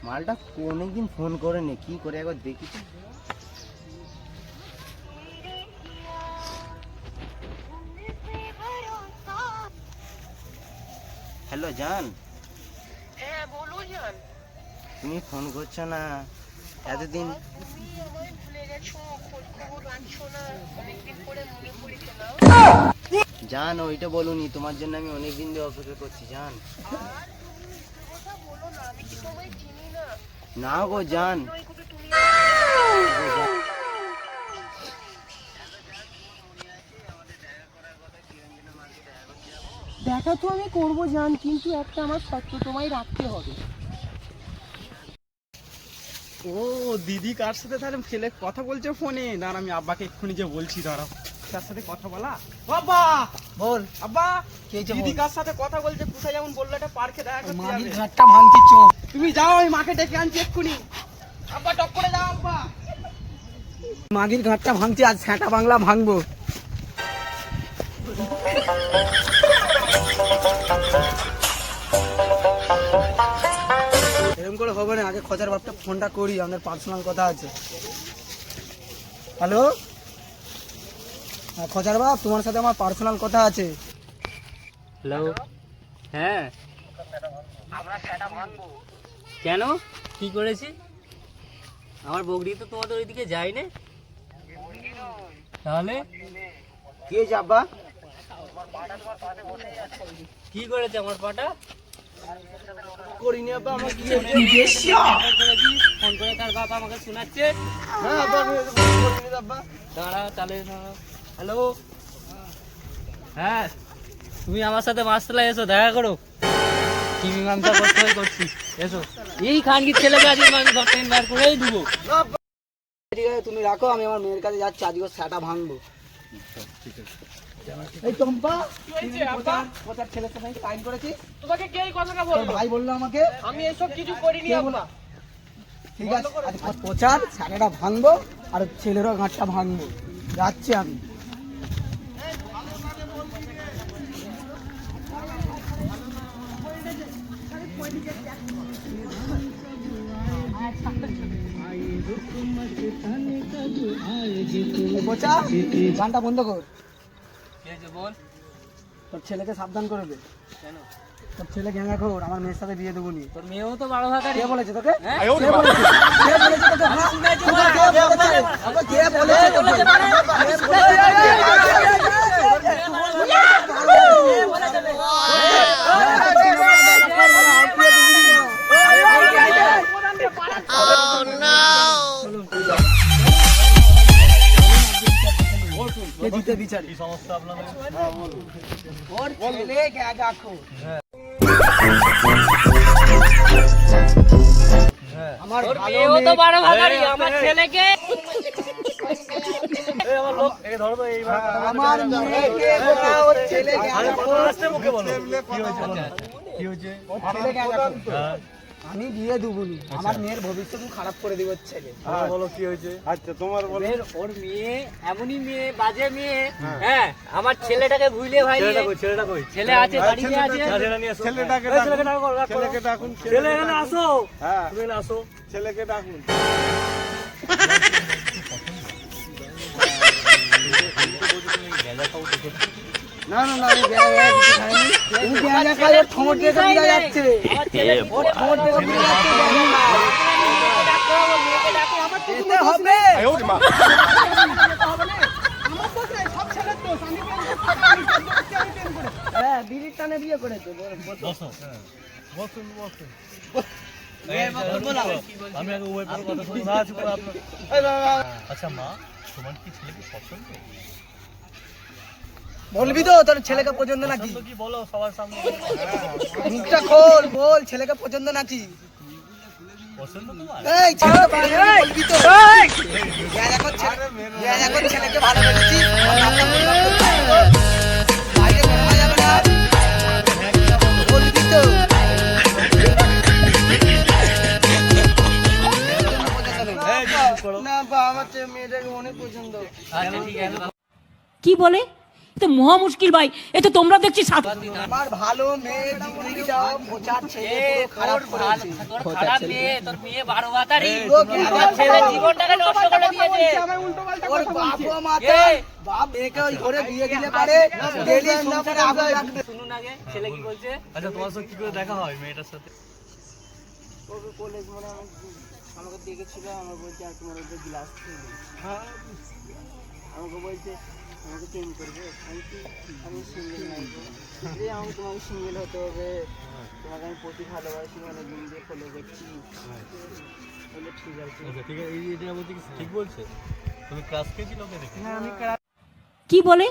মালটা অনেকদিন ফোন করেনি, কি করে একবার দেখি তো। হ্যালো জান। হ্যাঁ বলো জান। তুমি ফোন করছো না এতদিন। তুমি আমায় ভুলে গেছো, খোঁজ খবর রাখছো না, অনেকদিন পরে মনে পড়েছে না। জান ওইটা বলুনি, তোমার জন্য আমি অনেকদিন ধরে অপেক্ষা করছি জান। আর তুমি মিথ্যে কথা বলো না, আমি কি তোমায় চিনি না? না গো জান। নয় কিন্তু তুমি দেখা তো আমি করবো জান, কিন্তু একটা আমার শর্ত তোমায় রাখতে হবে। ও দিদি কার সাথে তাহলে ছেলে কথা বলছে ফোনে? দাঁড়া আমি আব্বাকে এক্ষুনি যে বলছি, দাঁড়াও। তার সাথে কথা বলা। বাবা বল। আব্বা কে হয়েছে দিদি বল। কার সাথে কথা বলছে? কোথায় যেমন বললো একটা পার্কে দেখা করতে মাগির যাবে। ঘাটটা ভাঙতি চোখ। তুমি যাও, আমি মাকে ডেকে আনছি এক্ষুনি। আব্বা টক করে যাও আব্বা। মাগির ঘাটটা ভাঙছি, আজ ছ্যাঁটা বাংলা ভাঙবো। এরকম করে হবে না, আগে খোঁজার বাপটা ফোনটা করি, আমাদের পার্সোনাল কথা আছে। হ্যালো, হ্যাঁ খোঁজার বাপ, তোমার সাথে আমার পার্সোনাল কথা আছে। হ্যালো, হ্যাঁ আমরা সেটা ভাঙবো। কেন, কি করেছি? আমার বগরি তো তোমাদের ওইদিকে যায় না, তাহলে কি হয়েছে আব্বা? কি করেছে আমার পাটা? করিনি আব্বা, আমার কি ফোন করে তার বাপ আমাকে শোনাচ্ছে। হ্যাঁ আব্বা, আমি করিনি আব্বা। দাঁড়াও তাহলে। হ্যালো, হ্যাঁ তুমি আমার সাথে মাছতলায় এসো, দেখা করো। কি মীমাংসা করতে হয় করছি, এসো। এই খানকির ছেলেকে আজকে আমি ঘর থেকে বার করেই দেবো। ঠিক আছে তুমি রাখো, আমি আমার মেয়ের কাছে যাচ্ছি, আজকে সেটা ভাঙবো। এই টম্পা, কোথার ছেলের সাথে সাইন করেছিস? তোমাকে কে এই কথাটা তোর বললো? ভাই বললো আমাকে। আমি এসব কিছু করিনি কে আব্বা। ঠিক আছে, আজ প্রচার সেটাটা ভাঙবো আর ছেলেরও ঘাটটা ভাঙবো। যাচ্ছি আমি। বোচা, গানটা বন্ধ কর। কি হয়েছে বল? তোর ছেলেকে সাবধান করে দে। কেন? তোর ছেলে গ্যাঙ্গা খোর, আমার মেয়ের সাথে বিয়ে দেবো নি। তোর মেয়েও তো 12 ভাগারি। কে বলেছে তোকে? হ্যাঁ? কে বলেছে? কে বলেছে তোকে? হ্যাঁ? তোকে কে বলেছে? আবে কে বলেছে তোকে? কে দিতে বিচারি? ওর ছেলে গ্যাঙ্গা খোর। আমার তোর ভালো মেয়েও তো মেয়ে- 12 ভাগারি, আমার ছেলেকে আমার মেয়েকে বলা, ওর ছেলে গ্যাঙ্গা খোর। ওর ছেলে গ্যাঙ্গা খোর। আমি বিয়ে দেবুনি, আমার মেয়ের ভবিষ্যৎ খারাপ করে দিব ছেলে। বলো কি হয়েছে? আচ্ছা তোমার বলো। ওর মেয়ে এমনই মেয়ে, বাজে মেয়ে। হ্যাঁ, আমার ছেলেটাকে ভুলে ভাই নিয়ে- ছেলেটা কই? ছেলে আছে, বাড়িতে আছে। ছেলেটাকে এই ছেলেকে ডাকো, ডাকো। ছেলেকে ডাকুন। ছেলে এখানে আসো। হ্যাঁ তুমি এখানে আসো। ছেলেকে ডাকুন। না না না, আমি গ্যাঙ্গা কিছু খাইনি। তুমি গ্যাঙ্গা খাই, ওর ঠোঁট দিয়ে বোঝা যাচ্ছে। আমার ছেলে ওর ঠোঁট দিয়ে বোঝা যাচ্ছে গ্যাঙ্গা খায়। যেতে হবে। হ্যাঁ, বিড়ির টানে বিয়ে করেছে। আমি আগে ওই কথা শুনি। আচ্ছা মা, তোমার কি ছেলেকে পছন্দ? বলবি তো তোর ছেলেকে পছন্দ নাকি? পছন্দ কি বলো সবার সামনে? মুখটা খোল, বল ছেলেকে পছন্দ নাকি? পছন্দ তোমার? এই ছেলেকে পছন্দ বলবি তো? এখন ছেলেকে ভালোবেসেছি, বাইরে বেরোনো যাবে না, বলবি তো? না বা, আমার মেয়েটাকে অনেক পছন্দ। আচ্ছা ঠিক আছে। কি বলে? তো মহা মুশকিল ভাই, এ তো তোমরা দেখছি আমার ভালো মেয়ে ডিগ্রিটা পচার ছেলে পুরো খারাপ করেছে। তোর খারাপ মেয়ে, তোর মেয়ে 12 বাতারি, ও কি আমার ছেলে জীবনটাকে নষ্ট করে দিয়েছে। ওর বাবা মাতা বাপ মেয়েকে ওই ঘরে বিয়ে দিলে পারে ডেলি সংসারে আগুন লাগবে। শুনুন আগে ছেলে কি বলছে। আচ্ছা তোমার সাথে কি করে দেখা হয় মেয়েটার সাথে? ওকে কলেজ মানে আমাকে দেখেছিল, আমার বলছে আর তোমার ওদের গ্লাস আমাকে বলছে আমাকে চেঞ্জ করবে, আমি সিঙ্গেল নাই যে আমি তোমাকে সিঙ্গেল হতে হবে, তোমাকে আমি প্রতি ভালোবাসি অনেক দিন দিয়ে ফলো করছি। বলে ঠিক আছে। আচ্ছা ঠিক আছে, এই এটা বলছে কি ঠিক বলছে? তুমি ক্লাস খেয়েছিল ওকে দেখে? হ্যাঁ আমি কি বলে,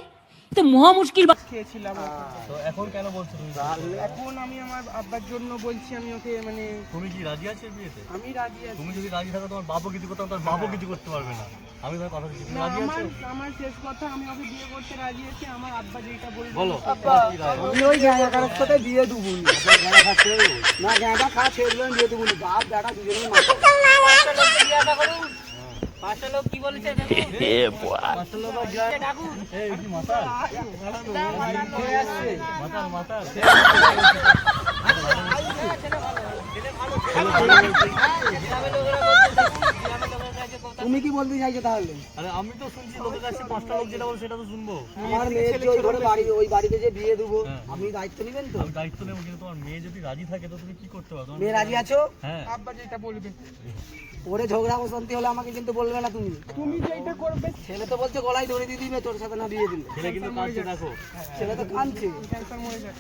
এ তো মহা মুশকিল ভাই। খেয়েছিলাম। তো এখন কেন বলছো তুমি? এখন আমি আমার আব্বার জন্য বলছি, আমি ওকে মানে তুমি কি রাজি আছো এই বিয়েতে? আমি রাজি আছি। তুমি যদি রাজি থাকো তোমার বাবু কিছু করতে, তোমার বাবু কিছু করতে পারবে না। আমি তোমার কথা দিচ্ছি, তুমি রাজি আছো? আমার শেষ কথা, আমি ওকে বিয়ে করতে রাজি আছি। আমার আব্বা যেটা বলবে বলো আমি ওই গাঁজাকার সাথে বিয়ে দেবো না, গাঁজা খা ছেড়ে বিয়ে দেবো বাপ বেটা দুজনে মাথা। পাঁচটা লোক কি বলেছে দেখো। ডাকুন। এই কি মাতাল মাতাল মাতাল তুমি কি বলতে চাইছো তাহলে? আরে আমি তো শুনছি লোকের কাছে 5টা লোক যেটা বলে সেটা তো শুনবো। আমার মেয়ের যে ওই ঘরে বাড়ি, ওই বাড়িতে যে বিয়ে দেবো আপনি দায়িত্ব নেবেন তো? আমি দায়িত্ব নেবো, কিন্তু তোমার মেয়ে যদি রাজি থাকে তো তুমি কি করতে পারো? মেয়ে রাজি আছো? হ্যাঁ আব্বা যেটা বলবে। ওরে ঝগড়া অশান্তি হলে আমাকে কিন্তু বলবে না তুমি। তুমি যেটা করবে। ছেলে তো বলছে গলায় ধরে দিয়ে দিবে তোর সাথে না বিয়ে দিলে। ছেলে কিন্তু কাঁদছে দেখো। ছেলে তো কাঁদছে। ক্যান্সার মরে যাক,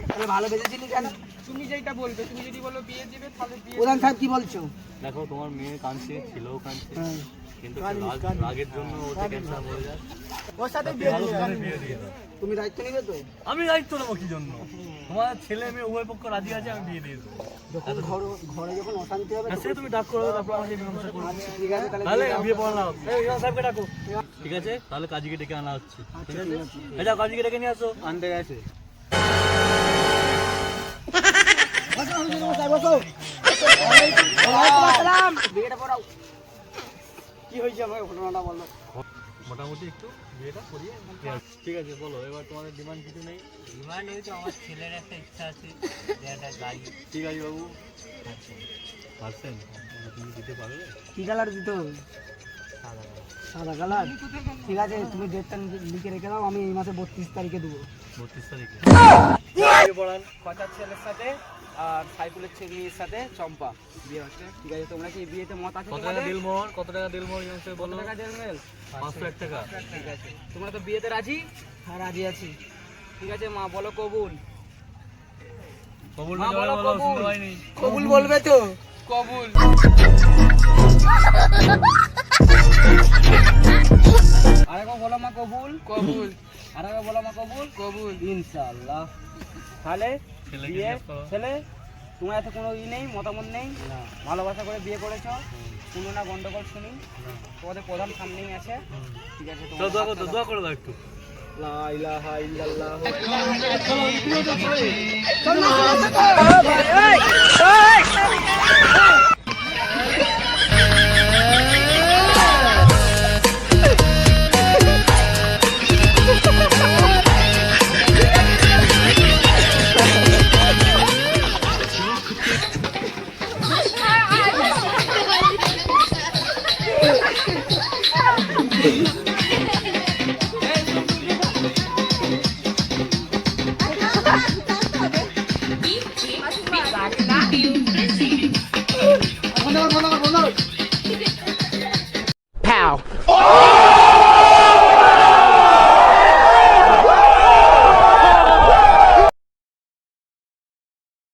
তাহলে ভালো বেঁচেছিলি কেন? তুমি যেটা বলবে, তুমি যদি বলো বিয়ে দিবে তাহলে বিয়ে। প্রধান সাহেব কি বলছো? দেখো তোমার মেয়ে কাঁদছে, ছেলেও কাঁদছে, কিন্তু রাগের জন্য ওতে ক্যান্সার হয়ে যায়। ওর সাথে বিয়ে ভালো দিবে। করে বিয়ে দিয়ে দাও। তুমি দায়িত্ব নিবে তো? আমি দায়িত্ব নেবো কি জন্য? তোমার ছেলে মেয়ে উভয় পক্ষ রাজি আছে, আমি বিয়ে দিয়ে দেবো। যখন ঘরে যখন অশান্তি হবে আর সে তুমি ডাক করো, তারপর আমাকে মীমাংসা করবো। ঠিক আছে তাহলে বিয়ে পড়ালাম। এই ইমাম সাহেবকে ডাকো। ঠিক আছে, তাহলে কাজীকে ডেকে আনা হচ্ছে। ঠিক আছে, এই যাও কাজীকে ডেকে নিয়ে আসো। আনতে গেছে। কি হয়েছে আমাকে ঘটনাটা বলো। মোটামুটি একটু বিয়েটা করিয়ে ঠিক আছে, বলো এবার তোমাদের ডিমান্ড কিছু নেই? ডিমান্ড হয়েছে আমার ছেলের একটা ইচ্ছা আছে যে একটা গাড়ি। ঠিক আছে বাবু, পারছেন? তুমি দিতে পারবে? কি কালার দিতে হবে? সাদা কালার। ঠিক আছে, তুমি ডেটটা লিখে রেখে দাও, আমি এই মাসে 32 তারিখে দেবো। 32 তারিখে পড়ান কচার ছেলের সাথে আর সাইফুলের ছেলের সাথে চম্পা বিয়ে হচ্ছে। ঠিক আছে, তোমরা কি বিয়েতে মত আছে? কত টাকা দিলমোহর? কত টাকা দিলমোহর ইমাম সাহেব বলো? টাকা জেলমেল 501 টাকা। ঠিক আছে, তোমরা তো বিয়েতে রাজি? হ্যাঁ রাজি আছি। ঠিক আছে, মা বলো কবুল। কবুল মা জোরে বলো বলো, কবুল। শুনতে পাইনি। কবুল বলবে তো? কবুল। আরেকবার বলো মা কবুল। কবুল। আরেকবার বলো মা কবুল। কবুল। ইনশাআল্লাহ। তাহলে ছেলেকে বিয়ে, জিজ্ঞেস করো। ছেলে তোমার এত কোনো নেই, মতামত নেই, ভালোবাসা করে বিয়ে করেছো, কোনো না গন্ডগোল শুনি, তোমাদের প্রধান সামনেই আছে। ঠিক আছে, চলো দোয়া করো, দোয়া করে দাও একটু। লা ইলাহা ইল্লাল্লাহ। বন্ধ কর, বন্ধ কর, বন্ধ কর।